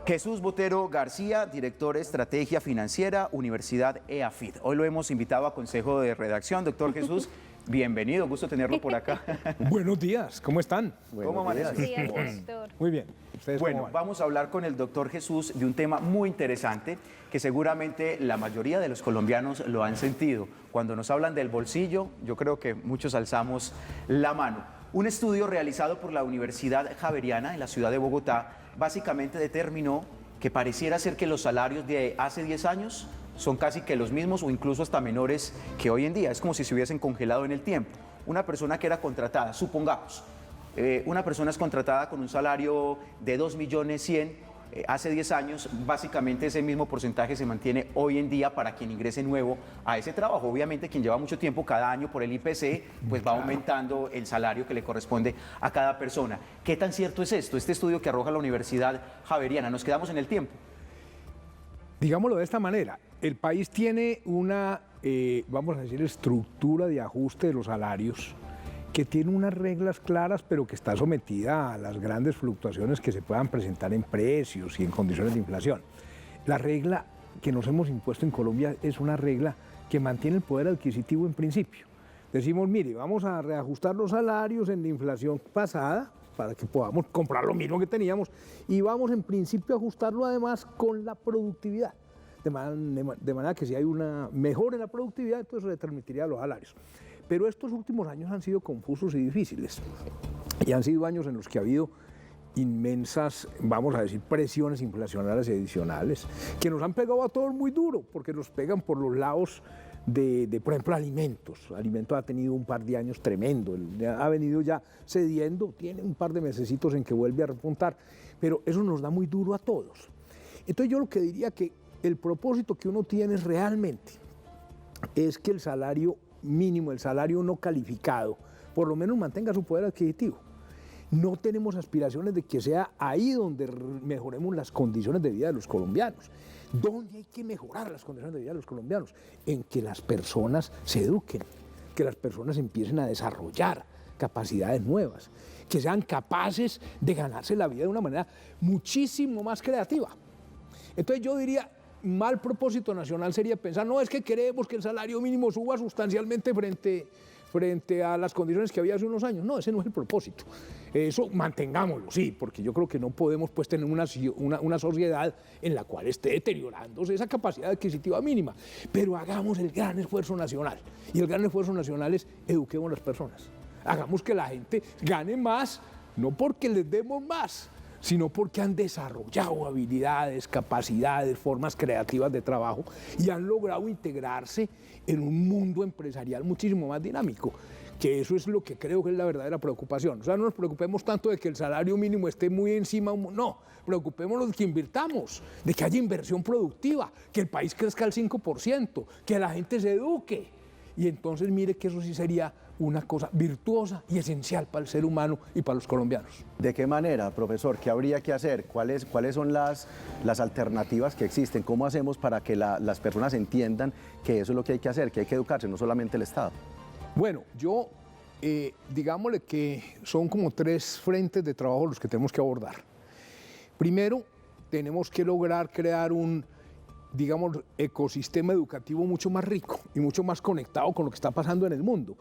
Jesús Botero García, director de Estrategia Financiera, Universidad EAFIT. Hoy lo hemos invitado a Consejo de Redacción. Doctor Jesús, bienvenido, gusto tenerlo por acá. Buenos días, ¿cómo están? ¿Cómo amanece? Buenos días, doctor. Muy bien. ¿Ustedes cómo Bueno, van? vamos a hablar con el doctor Jesús de un tema muy interesante que seguramente la mayoría de los colombianos lo han sentido. Cuando nos hablan del bolsillo, yo creo que muchos alzamos la mano. Un estudio realizado por la Universidad Javeriana en la ciudad de Bogotá básicamente determinó que pareciera ser que los salarios de hace 10 años son casi que los mismos o incluso hasta menores que hoy en día. Es como si se hubiesen congelado en el tiempo. Una persona que era contratada, supongamos, una persona es contratada con un salario de 2.100.000 hace 10 años, básicamente ese mismo porcentaje se mantiene hoy en día para quien ingrese nuevo a ese trabajo. Obviamente quien lleva mucho tiempo, cada año por el IPC, pues va aumentando el salario que le corresponde a cada persona. ¿Qué tan cierto es esto? Este estudio que arroja la Universidad Javeriana, ¿nos quedamos en el tiempo? Digámoslo de esta manera, el país tiene una, vamos a decir, estructura de ajuste de los salarios que tiene unas reglas claras, pero que está sometida a las grandes fluctuaciones que se puedan presentar en precios y en condiciones de inflación. La regla que nos hemos impuesto en Colombia es una regla que mantiene el poder adquisitivo en principio. Decimos, mire, vamos a reajustar los salarios en la inflación pasada para que podamos comprar lo mismo que teníamos y vamos en principio a ajustarlo además con la productividad. De manera que si hay una mejora en la productividad, entonces se transmitiría a los salarios. Pero estos últimos años han sido confusos y difíciles. Y han sido años en los que ha habido inmensas, vamos a decir, presiones inflacionarias y adicionales, que nos han pegado a todos muy duro, porque nos pegan por los lados de por ejemplo, alimentos. Alimentos ha tenido un par de años tremendo, ha venido ya cediendo, tiene un par de mesecitos en que vuelve a repuntar, pero eso nos da muy duro a todos. Entonces yo lo que diría que el propósito que uno tiene realmente es que el salario mínimo, el salario no calificado, por lo menos mantenga su poder adquisitivo. No tenemos aspiraciones de que sea ahí donde mejoremos las condiciones de vida de los colombianos. ¿Dónde hay que mejorar las condiciones de vida de los colombianos? En que las personas se eduquen, que las personas empiecen a desarrollar capacidades nuevas, que sean capaces de ganarse la vida de una manera muchísimo más creativa. Entonces yo diría, mal propósito nacional sería pensar, no, es que queremos que el salario mínimo suba sustancialmente frente a las condiciones que había hace unos años. No, ese no es el propósito. Eso mantengámoslo, sí, porque yo creo que no podemos pues tener una sociedad en la cual esté deteriorándose esa capacidad adquisitiva mínima. Pero hagamos el gran esfuerzo nacional. Y el gran esfuerzo nacional es eduquemos a las personas. Hagamos que la gente gane más, no porque les demos más, sino porque han desarrollado habilidades, capacidades, formas creativas de trabajo y han logrado integrarse en un mundo empresarial muchísimo más dinámico, que eso es lo que creo que es la verdadera preocupación. O sea, no nos preocupemos tanto de que el salario mínimo esté muy encima, no, preocupémonos de que invirtamos, de que haya inversión productiva, que el país crezca al 5%, que la gente se eduque. Y entonces mire que eso sí sería una cosa virtuosa y esencial para el ser humano y para los colombianos. ¿De qué manera, profesor? ¿Qué habría que hacer? ¿Cuáles son las alternativas que existen? ¿Cómo hacemos para que las personas entiendan que eso es lo que hay que hacer, que hay que educarse, no solamente el Estado? Bueno, yo, digámosle que son como 3 frentes de trabajo los que tenemos que abordar. Primero, tenemos que lograr crear un, digamos, ecosistema educativo mucho más rico y mucho más conectado con lo que está pasando en el mundo.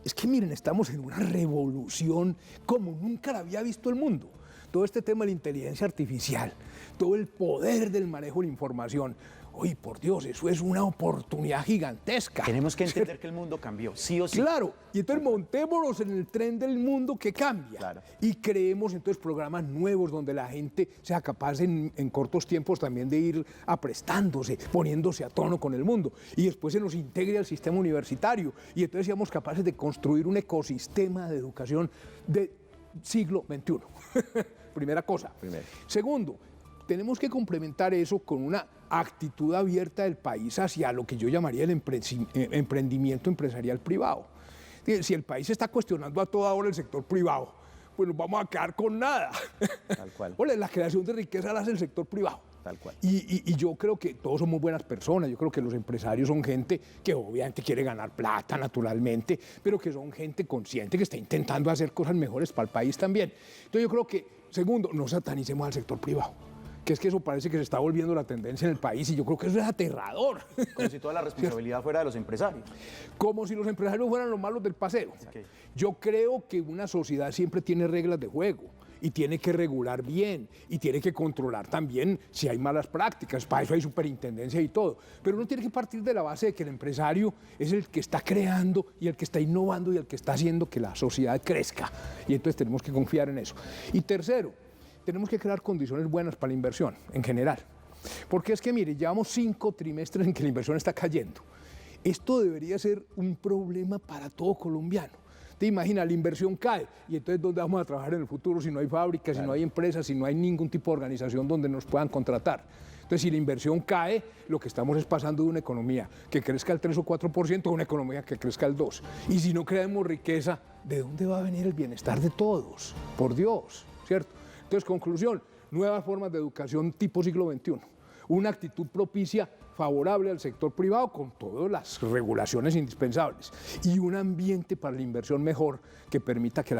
Es que miren, estamos en una revolución como nunca la había visto el mundo. Todo este tema de la inteligencia artificial, todo el poder del manejo de la información. Uy, por Dios, eso es una oportunidad gigantesca. Tenemos que entender que el mundo cambió, sí o sí. Claro, y entonces montémonos en el tren del mundo que cambia. Claro. Y creemos entonces programas nuevos donde la gente sea capaz en cortos tiempos también de ir aprestándose, poniéndose a tono con el mundo. Y después se nos integre al sistema universitario. Y entonces seamos capaces de construir un ecosistema de educación del siglo XXI. Primera cosa. Segundo, tenemos que complementar eso con una actitud abierta del país hacia lo que yo llamaría el emprendimiento empresarial privado. Si el país está cuestionando a toda hora el sector privado, pues nos vamos a quedar con nada. Tal cual. Oye, la creación de riqueza la hace el sector privado. Tal cual. Y yo creo que todos somos buenas personas, yo creo que los empresarios son gente que obviamente quiere ganar plata naturalmente, pero que son gente consciente que está intentando hacer cosas mejores para el país también. Entonces yo creo que, segundo, no satanicemos al sector privado. que es que eso parece que se está volviendo la tendencia en el país y yo creo que eso es aterrador. Como si toda la responsabilidad fuera de los empresarios. Como si los empresarios fueran los malos del paseo. Okay. Yo creo que una sociedad siempre tiene reglas de juego y tiene que regular bien y tiene que controlar también si hay malas prácticas. Para eso hay superintendencia y todo. Pero uno tiene que partir de la base de que el empresario es el que está creando y el que está innovando y el que está haciendo que la sociedad crezca. Y entonces tenemos que confiar en eso. Y tercero, tenemos que crear condiciones buenas para la inversión en general. Porque es que, mire, llevamos 5 trimestres en que la inversión está cayendo. Esto debería ser un problema para todo colombiano. Te imaginas, la inversión cae y entonces ¿dónde vamos a trabajar en el futuro si no hay fábricas, si no hay empresas, si no hay ningún tipo de organización donde nos puedan contratar? Entonces, si la inversión cae, lo que estamos es pasando de una economía que crezca al 3 o 4% a una economía que crezca al 2%. Y si no creamos riqueza, ¿de dónde va a venir el bienestar de todos? Por Dios, ¿cierto? Entonces, conclusión, nuevas formas de educación tipo siglo XXI. Una actitud propicia, favorable al sector privado con todas las regulaciones indispensables y un ambiente para la inversión mejor que permita que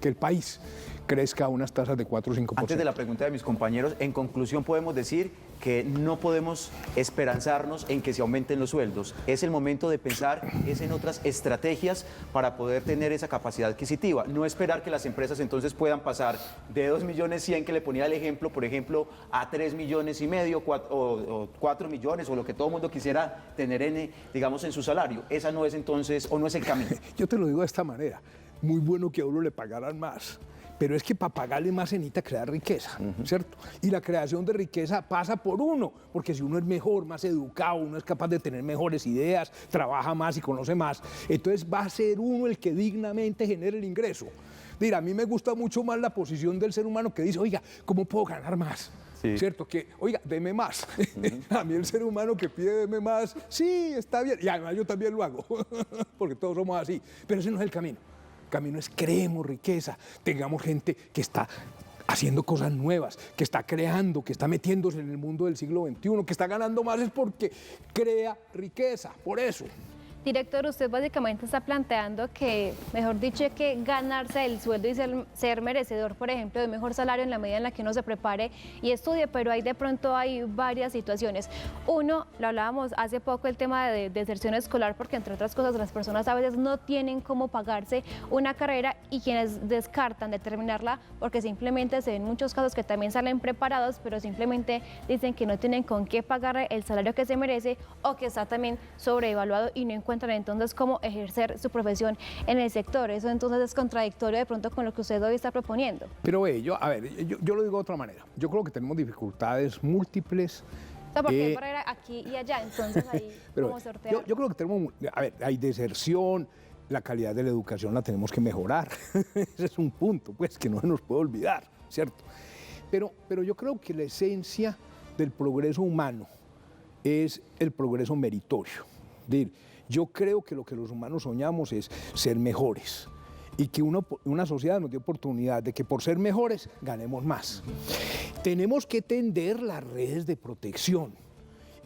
el país crezca a unas tasas de 4 o 5%. Antes de la pregunta de mis compañeros, en conclusión podemos decir que no podemos esperanzarnos en que se aumenten los sueldos. Es el momento de pensar en otras estrategias para poder tener esa capacidad adquisitiva. No esperar que las empresas entonces puedan pasar de 2,1 millones que le ponía el ejemplo, por ejemplo, a 3,5 millones o 4 millones o lo que todo el mundo quisiera tener digamos, en su salario. Esa no es entonces, o no es el camino. Yo te lo digo de esta manera. Muy bueno que a uno le pagaran más. Pero es que para pagarle más se necesita crear riqueza, ¿cierto? Y la creación de riqueza pasa por uno, porque si uno es mejor, más educado, uno es capaz de tener mejores ideas, trabaja más y conoce más, entonces va a ser uno el que dignamente genere el ingreso. Mira, a mí me gusta mucho más la posición del ser humano que dice, oiga, ¿cómo puedo ganar más? Sí. ¿Cierto? Que, oiga, deme más. A mí el ser humano que pide deme más, sí, está bien. Y además yo también lo hago, porque todos somos así. Pero ese no es el camino. El camino es creemos riqueza, tengamos gente que está haciendo cosas nuevas, que está creando, que está metiéndose en el mundo del siglo XXI, que está ganando más es porque crea riqueza, por eso. Director, usted básicamente está planteando que, mejor dicho, hay que ganarse el sueldo y ser merecedor, por ejemplo, de un mejor salario en la medida en la que uno se prepare y estudie, pero de pronto hay varias situaciones. Uno, lo hablábamos hace poco, el tema de deserción escolar, porque entre otras cosas las personas a veces no tienen cómo pagarse una carrera y quienes descartan de terminarla porque simplemente se ven muchos casos que también salen preparados, pero simplemente dicen que no tienen con qué pagar el salario que se merece o que está también sobreevaluado y no encuentran entonces cómo ejercer su profesión en el sector. Eso entonces es contradictorio de pronto con lo que usted hoy está proponiendo. Pero yo lo digo de otra manera. Yo creo que tenemos dificultades múltiples. O sea, porque hay barrera aquí y allá, entonces ahí cómo sortear. Yo creo que tenemos, hay deserción, la calidad de la educación la tenemos que mejorar. Ese es un punto, pues, que no se nos puede olvidar, ¿cierto? Pero yo creo que la esencia del progreso humano es el progreso meritorio. Yo creo que lo que los humanos soñamos es ser mejores y que una sociedad nos dé oportunidad de que por ser mejores ganemos más. Tenemos que tender las redes de protección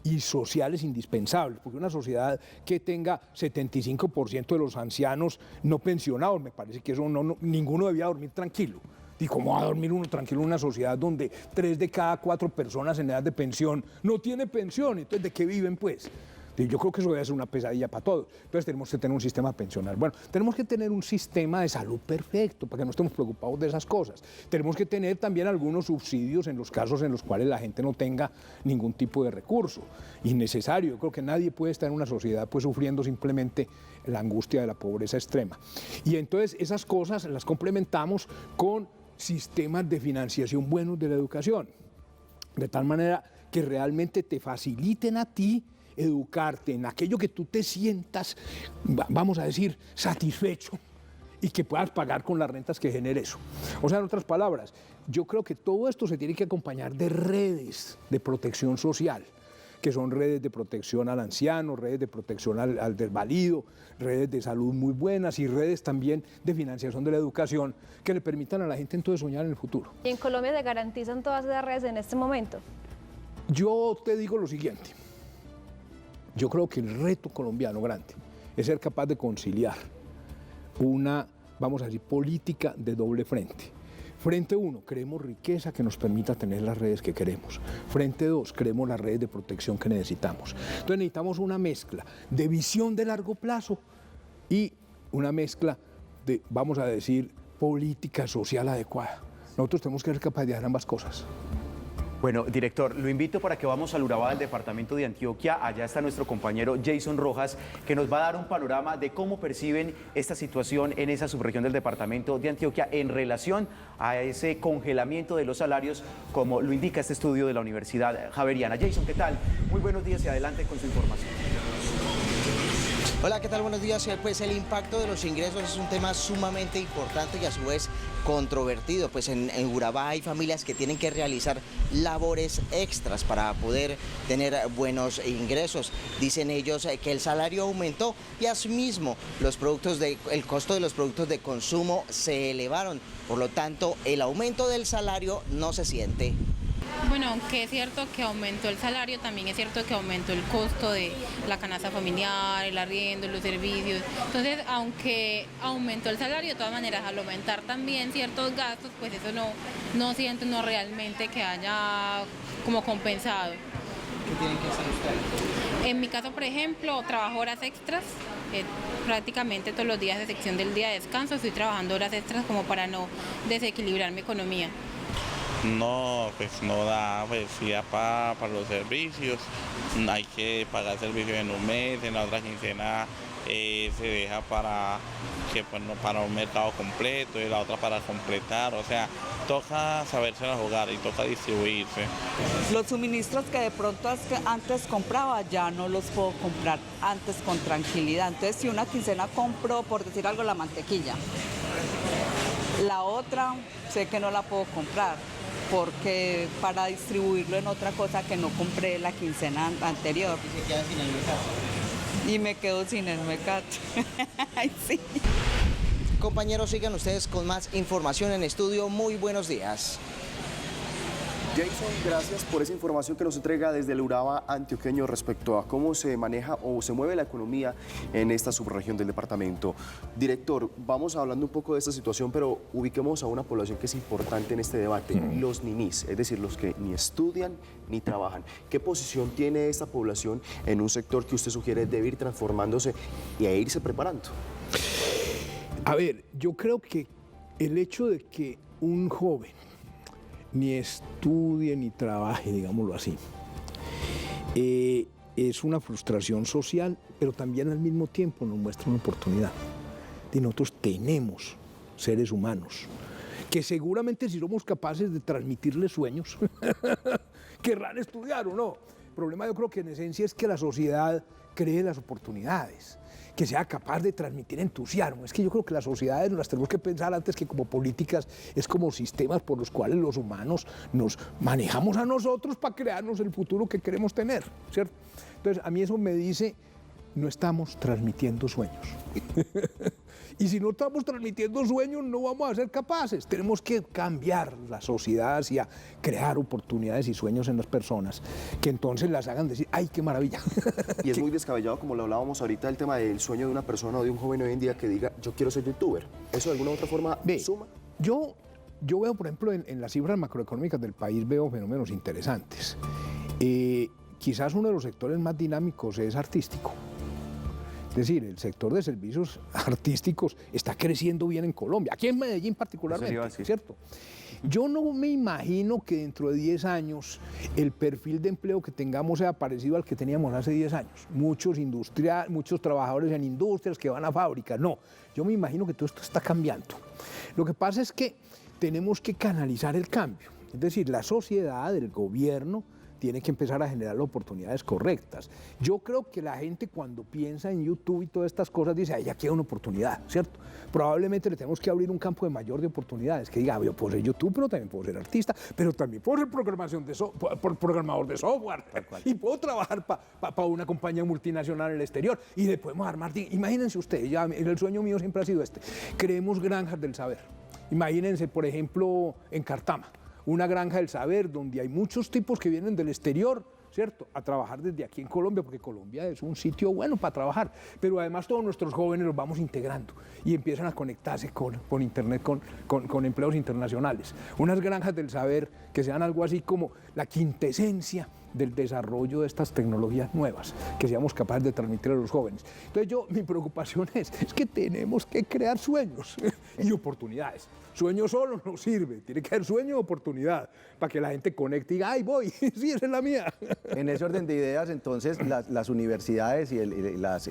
y sociales indispensables, porque una sociedad que tenga 75% de los ancianos no pensionados, me parece que eso ninguno debía dormir tranquilo. ¿Y cómo va a dormir uno tranquilo en una sociedad donde 3 de cada 4 personas en edad de pensión no tiene pensión? Entonces, ¿de qué viven, pues? Yo creo que eso debe ser una pesadilla para todos. Entonces tenemos que tener un sistema pensional. Bueno, tenemos que tener un sistema de salud perfecto para que no estemos preocupados de esas cosas. Tenemos que tener también algunos subsidios en los casos en los cuales la gente no tenga ningún tipo de recurso innecesario. Yo creo que nadie puede estar en una sociedad pues sufriendo simplemente la angustia de la pobreza extrema. Y entonces esas cosas las complementamos con sistemas de financiación buenos de la educación, de tal manera que realmente te faciliten a ti educarte en aquello que tú te sientas, vamos a decir, satisfecho y que puedas pagar con las rentas que genere eso. O sea, en otras palabras, yo creo que todo esto se tiene que acompañar de redes de protección social, que son redes de protección al anciano, redes de protección al desvalido, redes de salud muy buenas y redes también de financiación de la educación que le permitan a la gente entonces soñar en el futuro. ¿Y en Colombia se garantizan todas esas redes en este momento? Yo te digo lo siguiente. Yo creo que el reto colombiano grande es ser capaz de conciliar una, vamos a decir, política de doble frente. Frente 1, queremos riqueza que nos permita tener las redes que queremos. Frente 2, queremos las redes de protección que necesitamos. Entonces necesitamos una mezcla de visión de largo plazo y una mezcla de, vamos a decir, política social adecuada. Nosotros tenemos que ser capaces de hacer ambas cosas. Bueno, director, lo invito para que vamos al Urabá del departamento de Antioquia. Allá está nuestro compañero Jason Rojas, que nos va a dar un panorama de cómo perciben esta situación en esa subregión del departamento de Antioquia en relación a ese congelamiento de los salarios, como lo indica este estudio de la Universidad Javeriana. Jason, ¿qué tal? Muy buenos días y adelante con su información. Hola, ¿qué tal? Buenos días. Pues el impacto de los ingresos es un tema sumamente importante y a su vez controvertido. Pues en Urabá hay familias que tienen que realizar labores extras para poder tener buenos ingresos. Dicen ellos que el salario aumentó y asimismo el costo de los productos de consumo se elevaron. Por lo tanto, el aumento del salario no se siente. Bueno, aunque es cierto que aumentó el salario, también es cierto que aumentó el costo de la canasta familiar, el arriendo, los servicios. Entonces, aunque aumentó el salario, de todas maneras, al aumentar también ciertos gastos, pues eso no siento realmente que haya como compensado. ¿Qué tienen que hacer ustedes? En mi caso, por ejemplo, trabajo horas extras. Prácticamente todos los días, de excepción del día de descanso, estoy trabajando horas extras como para no desequilibrar mi economía. No, pues no da, pues ya para los servicios, hay que pagar servicios en un mes, en la otra quincena se deja para un mercado completo y la otra para completar, o sea, toca sabérsela jugar y toca distribuirse. Los suministros que de pronto antes compraba ya no los puedo comprar antes con tranquilidad, entonces si una quincena compro, por decir algo, la mantequilla, la otra sé que no la puedo comprar, porque para distribuirlo en otra cosa que no compré la quincena anterior. Y se queda sin el mercado. Y me quedo sin el mercado. Ay, sí. Compañeros, sigan ustedes con más información en estudio. Muy buenos días. Jason, gracias por esa información que nos entrega desde el Urabá antioqueño respecto a cómo se maneja o se mueve la economía en esta subregión del departamento. Director, vamos hablando un poco de esta situación, pero ubiquemos a una población que es importante en este debate, los ninis, es decir, los que ni estudian ni trabajan. ¿Qué posición tiene esta población en un sector que usted sugiere debe ir transformándose y irse preparando? A ver, yo creo que el hecho de que un joven ni estudie ni trabaje, digámoslo así, es una frustración social, pero también al mismo tiempo nos muestra una oportunidad. Y nosotros tenemos seres humanos que seguramente si somos capaces de transmitirles sueños, querrán estudiar o no. El problema yo creo que en esencia es que la sociedad cree las oportunidades, que sea capaz de transmitir entusiasmo. Es que yo creo que las sociedades las tenemos que pensar antes que como políticas, es como sistemas por los cuales los humanos nos manejamos a nosotros para crearnos el futuro que queremos tener, ¿cierto? Entonces, a mí eso me dice, no estamos transmitiendo sueños. Y si no estamos transmitiendo sueños, no vamos a ser capaces. Tenemos que cambiar la sociedad hacia crear oportunidades y sueños en las personas, que entonces las hagan decir, ¡ay, qué maravilla! Y es muy descabellado, como lo hablábamos ahorita, el tema del sueño de una persona o de un joven hoy en día que diga, yo quiero ser youtuber. ¿Eso de alguna u otra forma suma? Yo veo, por ejemplo, en las cifras macroeconómicas del país, veo fenómenos interesantes. Quizás uno de los sectores más dinámicos es artístico. Es decir, el sector de servicios artísticos está creciendo bien en Colombia, aquí en Medellín particularmente, ¿cierto? Yo no me imagino que dentro de 10 años el perfil de empleo que tengamos sea parecido al que teníamos hace 10 años. Muchos trabajadores en industrias que van a fábricas, no. Yo me imagino que todo esto está cambiando. Lo que pasa es que tenemos que canalizar el cambio. Es decir, la sociedad, el gobierno, tiene que empezar a generar las oportunidades correctas. Yo creo que la gente cuando piensa en YouTube y todas estas cosas dice, ay, aquí hay una oportunidad, ¿cierto? Probablemente le tenemos que abrir un campo de mayor de oportunidades, que diga, yo puedo ser YouTube, pero también puedo ser artista, pero también puedo ser programador de software, y puedo trabajar para una compañía multinacional en el exterior, y le podemos armar, imagínense ustedes, ya, el sueño mío siempre ha sido este, creemos granjas del saber. Imagínense, por ejemplo, en Cartama, una granja del saber donde hay muchos tipos que vienen del exterior, ¿cierto? A trabajar desde aquí en Colombia, porque Colombia es un sitio bueno para trabajar, pero además todos nuestros jóvenes los vamos integrando y empiezan a conectarse con Internet, con empleos internacionales. Unas granjas del saber que sean algo así como la quintesencia del desarrollo de estas tecnologías nuevas, que seamos capaces de transmitir a los jóvenes. Entonces mi preocupación es que tenemos que crear sueños y oportunidades. Sueño solo no sirve, tiene que haber sueño y oportunidad para que la gente conecte y diga, ¡ay, voy! Sí, esa es la mía. En ese orden de ideas, entonces, las universidades y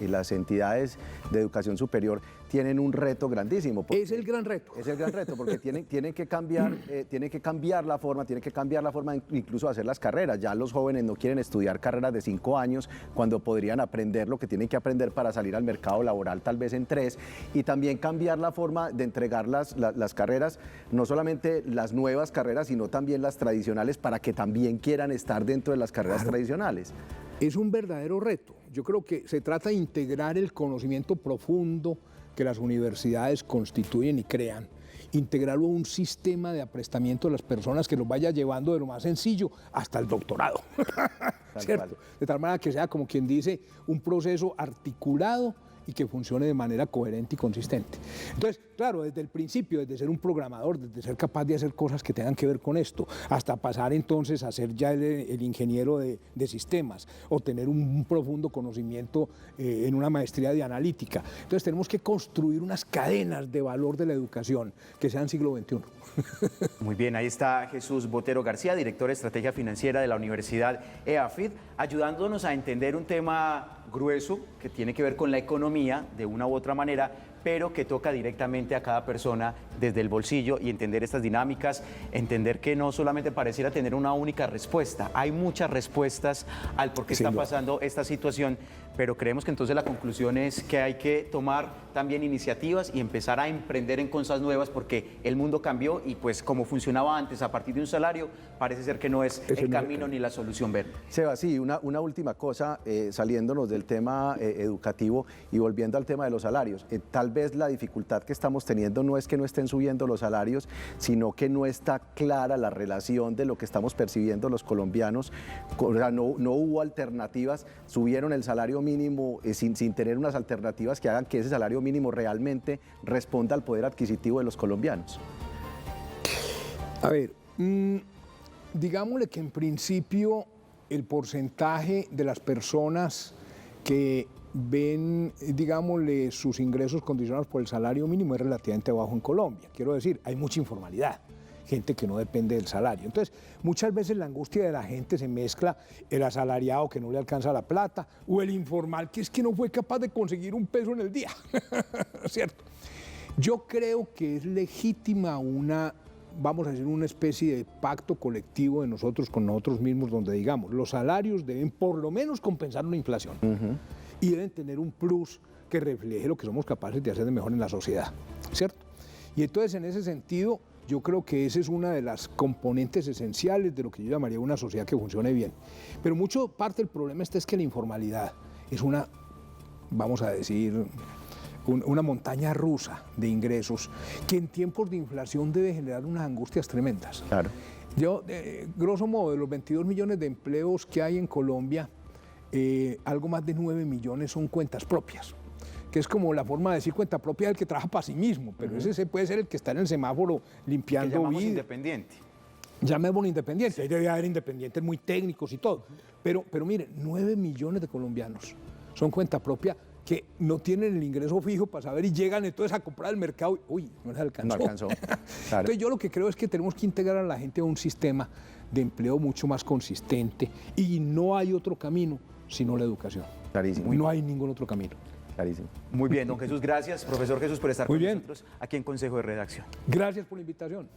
las entidades de educación superior tienen un reto grandísimo. Es el gran reto. Es el gran reto, porque tienen que cambiar la forma incluso de hacer las carreras. Ya los jóvenes no quieren estudiar carreras de 5 años cuando podrían aprender lo que tienen que aprender para salir al mercado laboral tal vez en 3, y también cambiar la forma de entregar las carreras, no solamente las nuevas carreras, sino también las tradicionales, para que también quieran estar dentro de las carreras tradicionales. Es un verdadero reto. Yo creo que se trata de integrar el conocimiento profundo que las universidades constituyen y crean, integrarlo a un sistema de aprestamiento de las personas que los vaya llevando de lo más sencillo hasta el doctorado, ¿cierto? De tal manera que sea, como quien dice, un proceso articulado y que funcione de manera coherente y consistente. Entonces, claro, desde el principio, desde ser un programador, desde ser capaz de hacer cosas que tengan que ver con esto, hasta pasar entonces a ser ya el ingeniero de sistemas, o tener un profundo conocimiento en una maestría de analítica. Entonces tenemos que construir unas cadenas de valor de la educación que sean siglo XXI. Muy bien, ahí está Jesús Botero García, director de Estrategia Financiera de la Universidad EAFIT, ayudándonos a entender un tema grueso que tiene que ver con la economía de una u otra manera, pero que toca directamente a cada persona desde el bolsillo, y entender estas dinámicas, entender que no solamente pareciera tener una única respuesta, hay muchas respuestas al por qué está pasando esta situación, pero creemos que entonces la conclusión es que hay que tomar también iniciativas y empezar a emprender en cosas nuevas, porque el mundo cambió y pues como funcionaba antes a partir de un salario, parece ser que no es el camino ni la solución verde. Seba, sí, una última cosa, saliéndonos del tema educativo y volviendo al tema de los salarios. Tal vez la dificultad que estamos teniendo no es que no estén subiendo los salarios, sino que no está clara la relación de lo que estamos percibiendo los colombianos. O sea, no hubo alternativas, subieron el salario mínimo sin tener unas alternativas que hagan que ese salario mínimo realmente responda al poder adquisitivo de los colombianos. A ver, digámosle que en principio el porcentaje de las personas que ven, digámosle, sus ingresos condicionados por el salario mínimo es relativamente bajo en Colombia. Quiero decir, hay mucha informalidad, gente que no depende del salario. Entonces, muchas veces la angustia de la gente se mezcla el asalariado que no le alcanza la plata o el informal que es que no fue capaz de conseguir un peso en el día, ¿cierto? Yo creo que es legítima vamos a decir, una especie de pacto colectivo de nosotros con nosotros mismos, donde digamos, los salarios deben por lo menos compensar una inflación. Y deben tener un plus que refleje lo que somos capaces de hacer de mejor en la sociedad, ¿cierto? Y entonces, en ese sentido, yo creo que esa es una de las componentes esenciales de lo que yo llamaría una sociedad que funcione bien. Pero mucho parte del problema es que la informalidad es una, vamos a decir, una montaña rusa de ingresos que en tiempos de inflación debe generar unas angustias tremendas. Claro. Yo, grosso modo, de los 22 millones de empleos que hay en Colombia, algo más de 9 millones son cuentas propias, que es como la forma de decir cuenta propia del que trabaja para sí mismo, pero ese puede ser el que está en el semáforo limpiando que llamamos vidrio. Independiente. Llamémoslo independiente, ahí debe haber independientes muy técnicos y todo, pero miren, 9 millones de colombianos son cuenta propia que no tienen el ingreso fijo para saber y llegan entonces a comprar el mercado y, uy, no les alcanzó. No alcanzó. Claro. Entonces yo lo que creo es que tenemos que integrar a la gente a un sistema de empleo mucho más consistente y no hay otro camino sino la educación. Clarísimo. No hay ningún otro camino. Clarísimo. Muy bien, don Jesús, gracias, profesor Jesús, por estar Muy con bien. nosotros aquí en Consejo de Redacción. Gracias por la invitación.